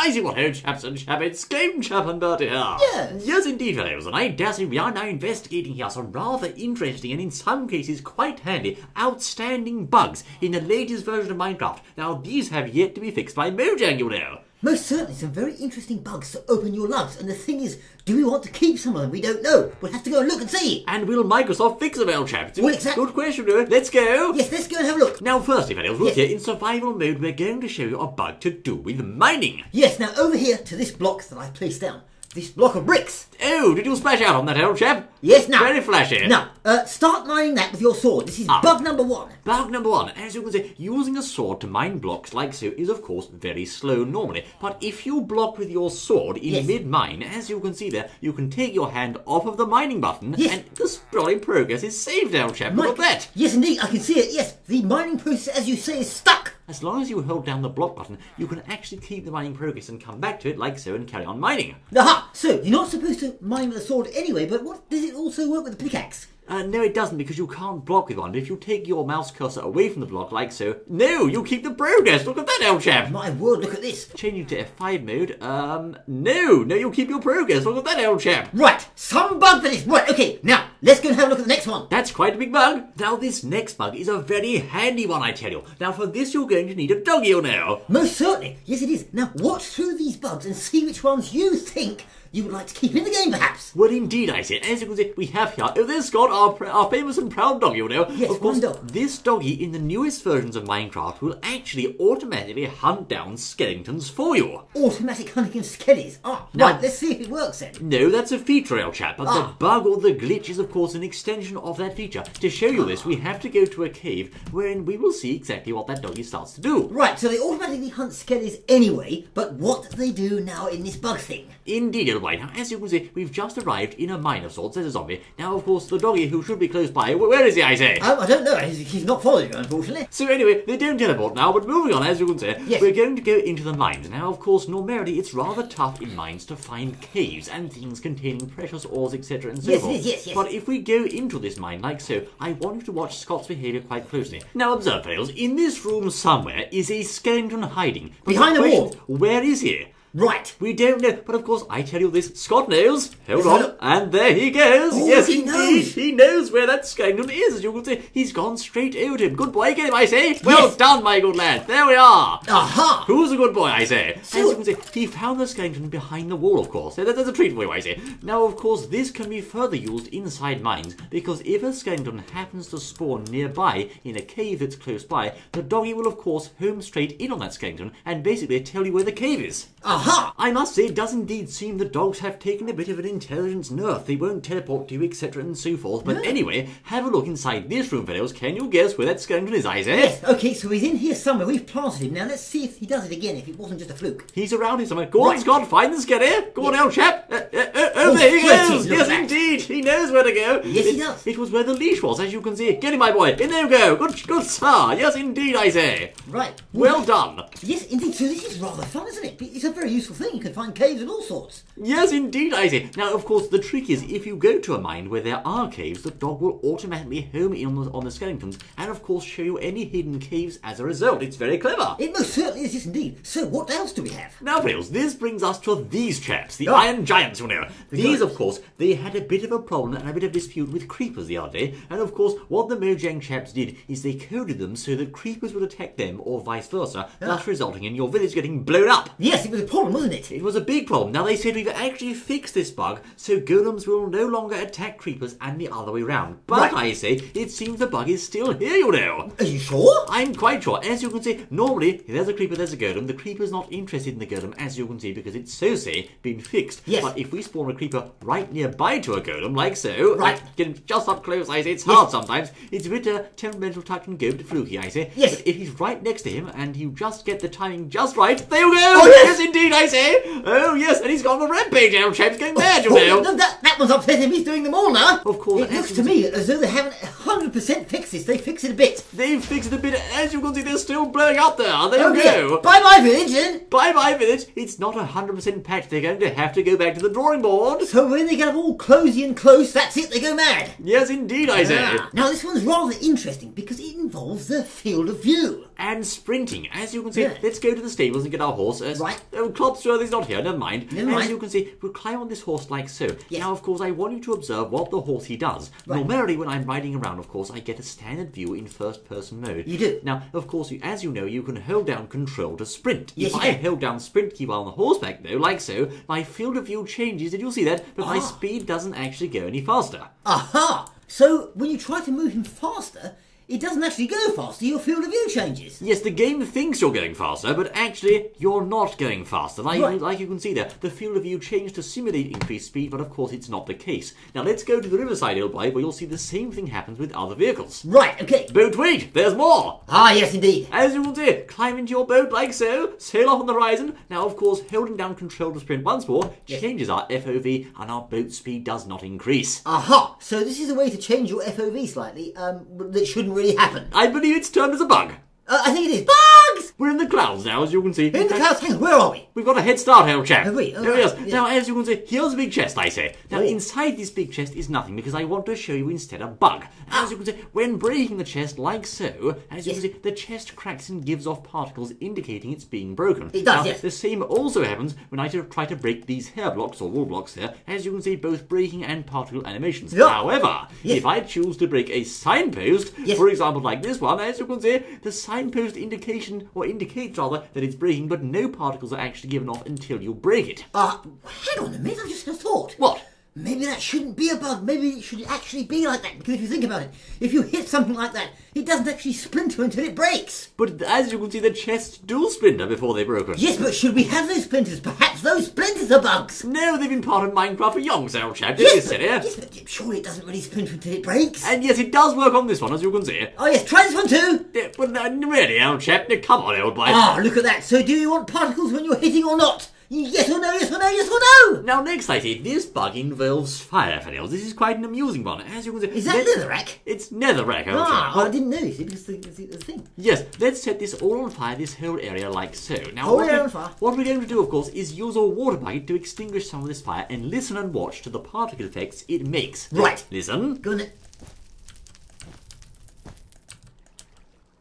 I see what ho, chaps and chappets, Game Chap and Bertie here. Yes. Yes, indeed, fellows, and I dare say we are now investigating here some rather interesting and in some cases quite handy, outstanding bugs in the latest version of Minecraft. Now, these have yet to be fixed by Mojang, you know. Most certainly some very interesting bugs to open your lugs, and the thing is, do we want to keep some of them? We don't know. We'll have to go and look and see. And will Microsoft fix them, old chaps? Well, exactly. Good question, let's go. Yes, let's go and have a look. Now, firstly, fellows, look Yes. here, in survival mode, we're going to show you a bug to do with mining. Yes, now over here to this block that I've placed down. This block of bricks. Oh, did you splash out on that, old chap? Yes, now. Very flashy. Now, start mining that with your sword. This is bug number 1. Bug number 1, as you can see, using a sword to mine blocks like so is of course very slow normally. But if you block with your sword in mid-mine, as you can see there, you can take your hand off of the mining button and the scrolling progress is saved, old chap. Look at that. Yes, indeed, I can see it. Yes, the mining process, as you say, is stuck. As long as you hold down the block button, you can actually keep the mining progress and come back to it like so and carry on mining. Aha! So, you're not supposed to mine with a sword anyway, but what does it also work with a pickaxe? No, it doesn't, because you can't block with one. If you take your mouse cursor away from the block like so, no, you keep the progress. Look at that, old chap. My word, look at this. Changing to F5 mode, no, you keep your progress. Look at that, old chap. Right, some bug for this. Right, okay, now, let's go and have a look at the next one. That's quite a big bug. Now, this next bug is a very handy one, I tell you. Now, for this, you're going to need a doggy, you know. Most certainly. Yes, it is. Now, watch through these bugs and see which ones you think you would like to keep in the game, perhaps. Well, indeed, I say. As you can see, we have here, there's Scott, our famous and proud doggy, you know. Yes, of course, one dog. This doggy in the newest versions of Minecraft will actually automatically hunt down skeletons for you. Automatic hunting of skellies. Now- Right, let's see if it works then. No, that's a feature, old chap, but the bug or the glitch is, of course, an extension of that feature. To show you this, we have to go to a cave wherein we will see exactly what that doggy starts to do. Right, so they automatically hunt skellies anyway, but what do they do now in this bug thing? Indeed, old boy. Now, as you can see, we've just arrived in a mine of sorts as a zombie. Now, of course, the doggy who should be close by, where is he, I say? I don't know, he's not following you, unfortunately. So anyway, they don't teleport now, but moving on, as you can see, Yes. we're going to go into the mines. Now, of course, normally it's rather tough in mines to find caves and things containing precious ores, etc. and so Yes, forth. it is, yes. But if we go into this mine like so, I want you to watch Scott's behaviour quite closely. Now, observe, fellows, in this room somewhere is a skeleton hiding. But Behind the question wall. is, where is he? Right. We don't know, but of course I tell you this, Scott knows. Hold Yes, on, I- and there he goes. Oh, Yes, he indeed, knows. he knows where that skeleton is, as you can see. He's gone straight over to him. Good boy, get him, I say. Well Yes. done, my good lad. There we are. Aha! Who's a good boy, I say? As So- you can see, he found the skeleton behind the wall, of course. That's a treat for you, I say. Now, of course, this can be further used inside mines, because if a skeleton happens to spawn nearby in a cave that's close by, the doggy will, of course, home straight in on that skeleton and basically tell you where the cave is. Aha! I must say, it does indeed seem the dogs have taken a bit of an intelligence nerf. They won't teleport to you, etc. and so forth. But anyway, have a look inside this room, fellows. Can you guess where that skeleton is, Isaac? Yes, okay, so he's in here somewhere. We've planted him. Now let's see if he does it again, if it wasn't just a fluke. He's around here somewhere. Go on, Right. Scott, find the skelly. Go on, old chap. There he yes, goes. look Yes, at that. indeed. He knows where to go. Yes, he does. It was where the leash was, as you can see. Get him, my boy. In there you go. Good sir. Yes, indeed, I say. Right. Well done. Yes, indeed. So this is rather fun, isn't it? It's a very useful thing. You can find caves and all sorts. Yes, indeed, I say. Now, of course, the trick is if you go to a mine where there are caves, the dog will automatically home in on the skeletons and, of course, show you any hidden caves as a result. It's very clever. It most certainly is, yes, indeed. So what else do we have? Now, fellows, this brings us to these chaps, the Iron Giants, you know. These, of course, they had a bit of a problem and a bit of dispute with creepers the other day. And, of course, what the Mojang chaps did is they coded them so that creepers would attack them or vice versa, thus resulting in your village getting blown up. Yes, it was a problem, wasn't it? It was a big problem. Now, they said we've actually fixed this bug, so golems will no longer attack creepers and the other way round. But Right. I say, it seems the bug is still here, you know. Are you sure? I'm quite sure. As you can see, normally, if there's a creeper, there's a golem. The creeper's not interested in the golem, as you can see, because it's so, say, been fixed. Yes. But if we spawn a creeper right nearby to a golem, like so, Right. get him just up close, I say, it's hard sometimes. It's a bit temperamental touch and go, a bit fluky, I say. Yes. But if he's right next to him, and you just get the timing just right, there you go! Oh, yes. Yes, indeed, I say! Oh, yes, and he's gone on a rampage, old chap's going mad, you Oh, know. no, that one's upset him. He's doing them all now. Of course, It looks to me as though they haven't 100% fixed this. They fixed it a bit. They've fixed it a bit. As you can see, they're still blowing up there. There Oh you dear. go. Bye-bye, village, then. Bye-bye, village. It's not 100% patched. They're going to have to go back to the drawing board. So when they get up all closey and close, that's it, they go mad. Yes, indeed, I say. Now this one's rather interesting because it involves the field of view. And sprinting. As you can see, Yeah. let's go to the stables and get our horse. Right. Oh, Klopstra is not here, never mind. Never mind. As you can see, we'll climb on this horse like so. Yes. Now, of course, I want you to observe what the horsey does. Right. Normally, when I'm riding around, of course, I get a standard view in first-person mode. You do. Now, of course, as you know, you can hold down control to sprint. Yes, if you I can. hold down sprint key while on the horseback, though, like so, my field of view changes. Did you see that? But my speed doesn't actually go any faster. Aha! So when you try to move him faster, it doesn't actually go faster, your field of view changes. Yes, the game thinks you're going faster, but actually you're not going faster. Right. Like you can see there, the field of view changed to simulate increased speed, but of course it's not the case. Now let's go to the Riverside Hillbilly, where you'll see the same thing happens with other vehicles. Right, okay. But wait, there's more! Ah, yes, indeed. As you can see, climb into your boat like so, sail off on the horizon. Now, of course, holding down control to sprint once more changes our FOV, and our boat speed does not increase. Aha! So this is a way to change your FOV slightly, that shouldn't really happen. I believe it's termed as a bug. I think it is. Bugs! We're in the clouds now, as you can see. In the clouds, hang on, where are we? We've got a head start, old chap. Have we? Oh, There he is. right, yeah. Now, as you can see, here's a big chest, I say. Now, Oh. inside this big chest is nothing, because I want to show you instead a bug. As you can see, when breaking the chest like so, as you can see, the chest cracks and gives off particles indicating it's being broken. It does, now, yes. The same also happens when I try to break these hair blocks or wall blocks here. As you can see, both breaking and particle animations. Yeah. However, Yes. if I choose to break a signpost, Yes. for example, like this one, as you can see, the signpost indicates rather that it's breaking, but no particles are actually given off until you break it. Hang on a minute, I just had a thought. What? Maybe that shouldn't be a bug. Maybe it should actually be like that. Because if you think about it, if you hit something like that, it doesn't actually splinter until it breaks. But as you can see, the chests do splinter before they're broken. Yes, but should we have those splinters? Perhaps those splinters are bugs. No, they've been part of Minecraft for young, old chap. Yes, Silly. but surely it doesn't really splinter until it breaks. And yes, it does work on this one, as you can see. Oh yes, try this one too. Yeah, but really, old chap, now, come on, old boy. Look at that. So do you want particles when you're hitting or not? Yes or no, yes or no, yes or no? Now, next I see, this bug involves fire fails. This is quite an amusing one. As you can see, Is that netherrack? It's netherrack, old chap. I didn't know. You see, because the thing. Yes, let's set this all on fire, this whole area like so. Now, Whole area on fire? what we're going to do, of course, is use a water bucket to extinguish some of this fire and listen and watch to the particle effects it makes. Right. Listen. Go on then.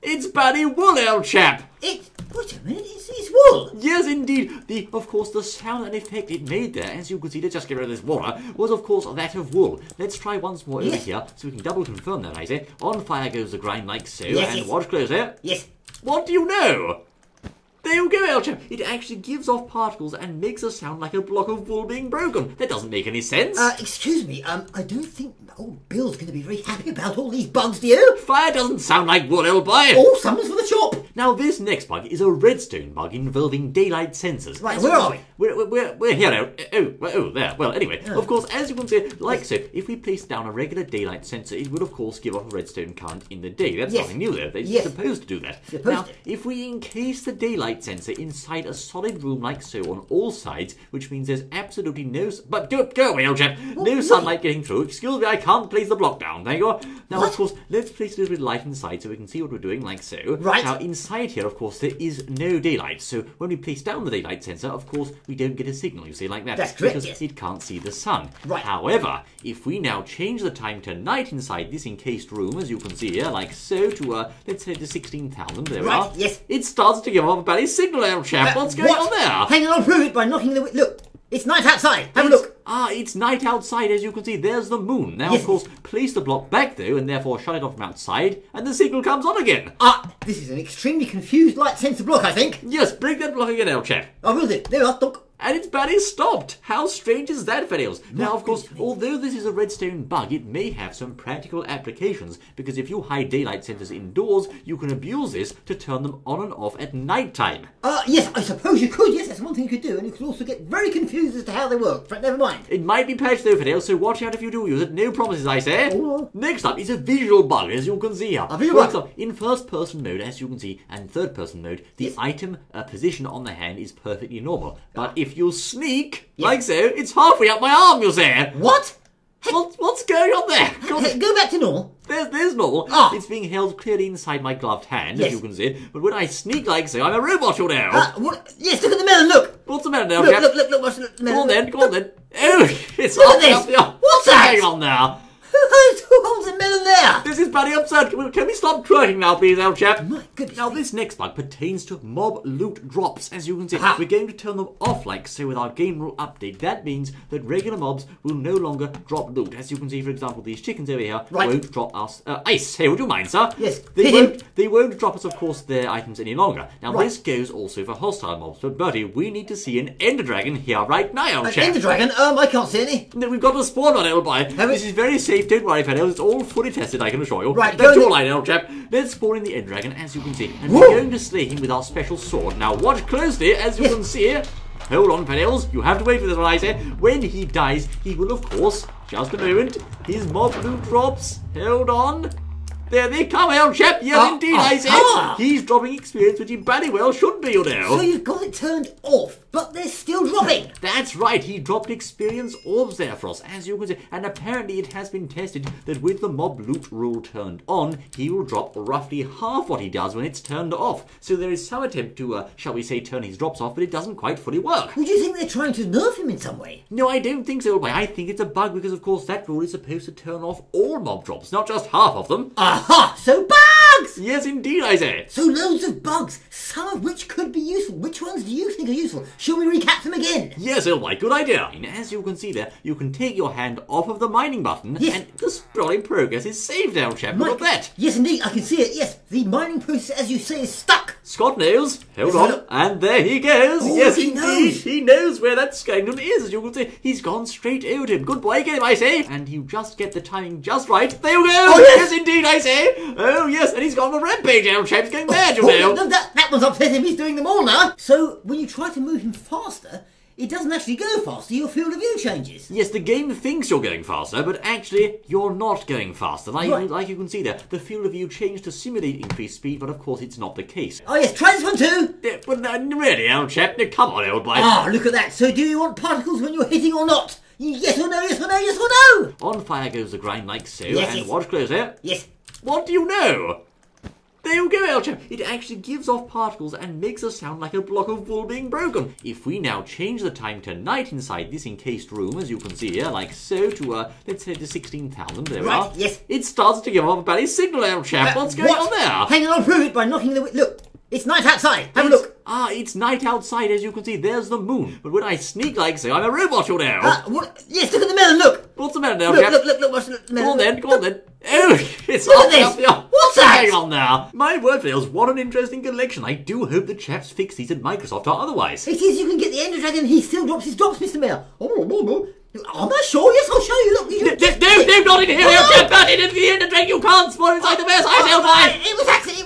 It's bloody wool, old chap. Wait a minute, it's wool. Yes, indeed. Of course, the sound and effect it made there, as you can see, to just get rid of this water, was, of course, that of wool. Let's try once more over Yes. here, so we can double confirm that, I say. On fire goes the grind like so, Yes, and yes. watch closer. Yes. What do you know? There you go, old chap. It actually gives off particles and makes a sound like a block of wool being broken. That doesn't make any sense. Excuse me, I don't think old Bill's going to be very happy about all these bugs, do you? Fire doesn't sound like wool, old boy. Oh, someone's for the shop. Now, this next bug is a redstone bug involving daylight sensors. Right, As where you are can see, We're here now. There. Well, anyway, of course, as you can see, like so, if we place down a regular daylight sensor, it would, of course, give off a redstone current in the day. That's Yes. nothing new there. They're Yes. supposed to do that. Supposed Now, to. if we encase the daylight sensor inside a solid room like so on all sides, which means there's absolutely no... But go away, old chap. No sunlight getting through. Excuse me, I can't place the block down. There you go. Now, What? of course, let's place a little bit of light inside so we can see what we're doing, like so. Right. Now, inside here, of course, there is no daylight. So when we place down the daylight sensor, of course, we don't get a signal, you see, like that. That's correct, Because yes. it can't see the sun. Right. However, if we now change the time to night inside this encased room, as you can see here, like so, to, let's say to 16,000, there we Right, are. yes. It starts to give off a bloody signal, old chap. What's going on there? Hang on, I'll prove it by knocking the... Look, it's night outside. Have a look. It's night outside, as you can see. There's the moon. Now, Yes. of course, place the block back, though, and therefore shut it off from outside, and the signal comes on again. This is an extremely confused light sensor block, I think. Yes, break that block again, old chap. I will do. There we are, look. And it's barely stopped. How strange is that, fellows? Now, of course, although this is a redstone bug, it may have some practical applications, because if you hide daylight sensors indoors, you can abuse this to turn them on and off at night time. Yes, I suppose you could. Yes, that's one thing you could do. And you could also get very confused as to how they work. But never mind. It might be patched though, Fidel, so watch out if you do use it. No promises, I say. Oh. Next up is a visual bug, as you can see here. A visual For bug. example, in first-person mode, as you can see, and third-person mode, the item position on the hand is perfectly normal. But if you sneak, like so, it's halfway up my arm, you'll say. What? What's going on there? Hey, go back to normal. There's normal. Ah. It's being held clearly inside my gloved hand, Yes. as you can see. But when I sneak like so, I'm a robot, you know. What? Yes, look at the melon, look. What's the matter now, Look, chap? look, what's the melon? Go on then. Oh, it's Look at halfway this. up the arm. What's that? going on now? Who holds the melon there? This is bloody absurd. Can we stop twerking now, please, old chap? My goodness. Now, this next bug pertains to mob loot drops. As you can see, Aha. we're going to turn them off like so with our game rule update. That means that regular mobs will no longer drop loot. As you can see, for example, these chickens over here won't drop us ice. Hey, would you mind, sir? Yes, They won't drop us, of course, their items any longer. Now, Right. this goes also for hostile mobs. But, Bertie, we need to see an Ender Dragon here right now, old An chap. Ender Dragon? I can't see any. No, we've got a spawn on it, old boy. Have we? This is very safe, don't worry, fellows. It's all fully tested, I can assure you. Right, That's go your in. line, old chap. Let's spawn in the End Dragon, as you can see. And Whoa. we're going to slay him with our special sword. Now, watch closely, as you can see. Hold on, fellows. You have to wait for this one, I say. When he dies, he will, of course, just a moment, his mob loot drops. Hold on. There they come, old chap. Yes, indeed, I say. He's dropping experience, which he bloody well should be, you know. So you've got it turned off, but they're still dropping. That's right, he dropped experience orbs there for us, as you can see, and apparently it has been tested that with the mob loot rule turned on, he will drop roughly half what he does when it's turned off. So there is some attempt to, shall we say, turn his drops off, but it doesn't quite fully work. Would you think they're trying to nerf him in some way? No, I don't think so, but I think it's a bug because, of course, that rule is supposed to turn off all mob drops, not just half of them. Aha! So bugs! Yes, indeed, I say. So loads of bugs, some of which could be useful. Which ones do you think are useful? Shall we recap them again? Yes, Elway, good idea. And as you can see there, you can take your hand off of the mining button, Yes. and the scroll in progress is saved, old chap. Look at that. Yes, indeed, I can see it. Yes, the mining process, as you say, is stuck. Scott knows. Hold Yes, on. look. And there he goes. Oh, yes, he indeed. knows. He knows where that skeleton is, as you can see. He's gone straight over to him. Good boy, get him, I say. And you just get the timing just right. There you go. Oh, yes. Indeed, I say. Oh, yes. And he's gone on a rampage, old chap. He's going mad, you know. No, that one's upset him. He's doing them all now. So when you try to move him faster, it doesn't actually go faster. Your field of view changes. Yes, the game thinks you're going faster, but actually, you're not going faster. Right. Like you can see there, the field of view changed to simulate increased speed, but of course it's not the case. Oh yes, try this one too. But really, old chap, now, come on, old boy. Ah, look at that. So do you want particles when you're hitting or not? Yes or no, yes or no, yes or no? On fire goes the grind like so, Yes, and yes. watch closer. Yes. What do you know? There you go, old chap. It actually gives off particles and makes us sound like a block of wool being broken. If we now change the time to night inside this encased room, as you can see here, like so, to, let's say to 16,000, there we Right, are. yes. It starts to give off a bloody signal, old chap. What's going on there? Hang on, I'll prove it by knocking the... Look, it's night outside. Have a look. It's night outside, as you can see. There's the moon. But when I sneak like so, I'm a robot, you know. What? Yes, look at the melon, look. What's the matter now, Look, chap? look, what's the melon? Go on then. Oh, it's Look all at this. up there. What's that? going on there? My word, Fails, what an interesting collection. I do hope the chaps fix these at Microsoft or otherwise. It is, you can get the Ender Dragon, he still drops his drops, Mr. Mayor. Am I sure? Yes, I'll show you. Look, you No, not in here, you can't put it into the Ender Dragon. You can't spawn inside the base. I tell you. It was actually,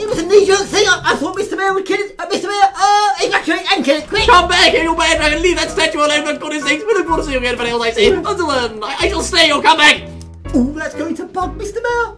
it was a knee-jerk thing. I thought Mr. Mayor would kill it. Mr. Mayor, evacuate and kill it, quick. Come back here, you bad dragon. Leave that statue alone, for goodness sakes. We don't want to see you again, Fails, I say. Until then, I shall stay. You'll come back. Ooh, that's going to bug Mr. Mayor.